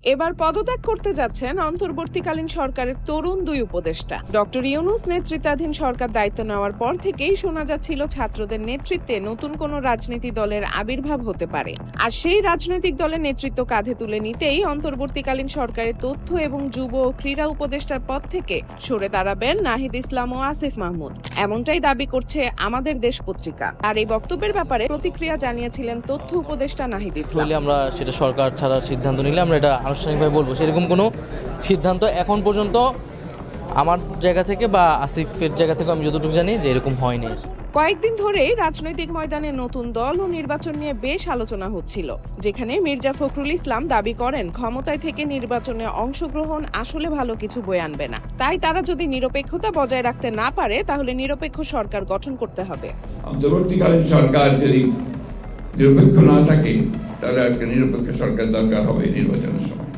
এবার পদত্যাগ করতে যাচ্ছেন অন্তর্বর্তীকালীন সরকারের তরুণ দুই উপদেষ্টা। ডক্টর ইউনূস নেতৃত্বাধীন সরকার দায়িত্ব নেওয়ার পর থেকেই শোনা যাচ্ছিল ছাত্রদের নেতৃত্বে নতুন কোনো রাজনীতি দলের আবির্ভাব হতে পারে। আর সেই রাজনৈতিক দলের নেতৃত্ব কাঁধে তুলে নিতেই অন্তর্বর্তীকালীন সরকারের তথ্য এবং যুব ও ক্রীড়া উপদেষ্টার পদ থেকে সরে দাঁড়াবেন নাহিদ ইসলাম ও আসিফ মাহমুদ। এমনটাই দাবি করছে আমাদের দেশ পত্রিকা। আর এই বক্তব্যের ব্যাপারে প্রতিক্রিয়া জানিয়েছিলেন তথ্য উপদেষ্টা নাহিদ ইসলাম। আমরা সেটা সরকার ছাড়া সিদ্ধান্ত নিলে আমরা এটা আনুষ্ঠানিকভাবে বলবো, সেরকম কোনো সিদ্ধান্ত এখন পর্যন্ত আমার জায়গা থেকে বা আসিফের জায়গা থেকে আমি যতটুকু জানি যে এরকম হয়নি। কয়েকদিন ধরেই রাজনৈতিক ময়দানে নতুন দল ও নির্বাচন নিয়ে বেশ আলোচনা হচ্ছিল, যেখানে মির্জা ফখরুল ইসলাম দাবি করেন ক্ষমতায় থেকে নির্বাচনে অংশগ্রহণ আসলে ভালো কিছু বয়ে আনবে না। তাই তারা যদি নিরপেক্ষতা বজায় রাখতে না পারে তাহলে নিরপেক্ষ সরকার গঠন করতে হবে। অন্তর্বর্তীকালীন সরকার যদি নিরপেক্ষ না থাকে তাহলে একটা নিরপেক্ষ সরকার দরকার হবে নির্বাচনের সময়।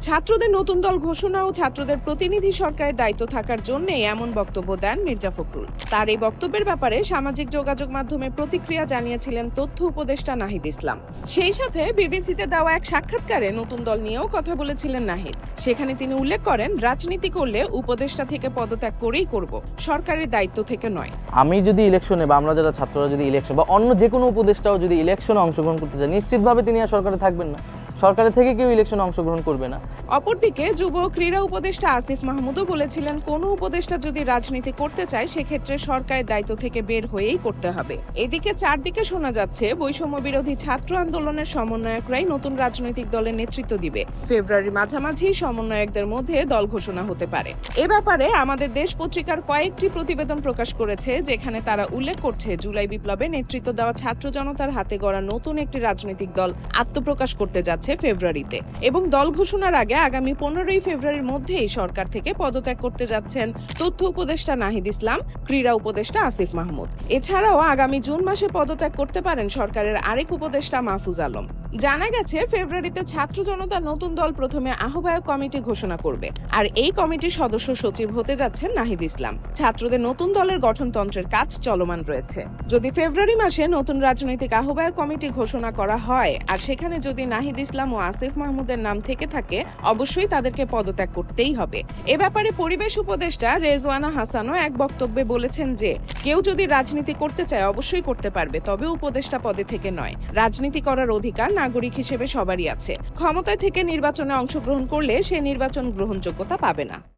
ছাত্রদের নতুন দল ঘোষণা ও ছাত্রদের প্রতিনিধি সরকারের দায়িত্ব থাকার জন্যই এমন বক্তব্য দেন মির্জা ফখরুল। তার এই বক্তব্যের ব্যাপারে সামাজিক যোগাযোগ মাধ্যমে প্রতিক্রিয়া জানিয়েছিলেন তথ্য উপদেষ্টা নাহিদ ইসলাম। সেই সাথে বিবিসিতে দেওয়া এক সাক্ষাৎকারে নতুন দল নিয়েও কথা বলেছিলেন নাহিদ। সেখানে তিনি উল্লেখ করেন, রাজনীতি করলে উপদেষ্টা থেকে পদত্যাগ করেই করব, সরকারের দায়িত্ব থেকে নয়। আমি যদি ইলেকশনে বা আমরা যারা ছাত্ররা যদি ইলেকশন বা অন্য যে কোনো উপদেষ্টাও যদি ইলেকশনে অংশগ্রহণ করতে চায়, নিশ্চিতভাবে তিনি আর সরকারে থাকবেন না, সরকারের থেকে কেউ ইলেকশনে অংশগ্রহণ করবে না। অপরদিকে যুব ও ক্রীড়া উপদেষ্টা আসিফ মাহমুদও বলেছিলেন, কোনো উপদেষ্টা যদি রাজনীতি করতে চায় সেক্ষেত্রে সরকারের দায়িত্ব থেকে বের হয়েই করতে হবে। এদিকে চারদিকে শোনা যাচ্ছে বৈষম্য বিরোধী ছাত্র আন্দোলনের সমন্বয়করাই নতুন রাজনৈতিক দলের নেতৃত্ব দিবে। ফেব্রুয়ারির মাঝামাঝি সমন্বয়কদের মধ্যে দল ঘোষণা হতে পারে। এ ব্যাপারে আমাদের দেশ পত্রিকার কয়েকটি প্রতিবেদন প্রকাশ করেছে, যেখানে তারা উল্লেখ করছে জুলাই বিপ্লবে নেতৃত্ব দেওয়া ছাত্র জনতার হাতে গড়া নতুন একটি রাজনৈতিক দল আত্মপ্রকাশ করতে যাচ্ছে ফেব্রুয়ারিতে, এবং দল ঘোষণার আগে আগামী 15ই ফেব্রুয়ারির মধ্যেই সরকার থেকে পদত্যাগ করতে যাচ্ছেন তথ্য উপদেষ্টা নাহিদ ইসলাম, ক্রীড়া উপদেষ্টা আসিফ মাহমুদ। এছাড়াও আগামী জুন মাসে পদত্যাগ করতে পারেন সরকারের আরেক উপদেষ্টা মাহফুজ আলম। জানা গেছে ফেব্রুয়ারিতে ছাত্র জনতার নতুন দল প্রথমে আহ্বায়ক কমিটি ঘোষণা করবে, আর এই কমিটির সদস্য সচিব হতে যাচ্ছেন নাহিদ ইসলাম। ছাত্রদের নতুন দলের গঠনতন্ত্রের কাজ চলমান রয়েছে। যদি ফেব্রুয়ারি মাসে নতুন রাজনৈতিক আহ্বায়ক কমিটি ঘোষণা করা হয় আর সেখানে যদি নাহিদ ইসলাম ও আসিফ মাহমুদের নাম থেকে থাকে, অবশ্যই তাদেরকে পদত্যাগ করতেই হবে। এ ব্যাপারে পরিবেশ উপদেষ্টা রেজওয়ানা হাসানও এক বক্তব্যে বলেছেন যে কেউ যদি রাজনীতি করতে চায় অবশ্যই করতে পারবে, তবে উপদেষ্টা পদে থেকে নয়। রাজনীতি করার অধিকার নাগরিক হিসেবে সবারই আছে। ক্ষমতায় থেকে নির্বাচনে অংশগ্রহণ করলে সে নির্বাচন গ্রহণযোগ্যতা পাবে না।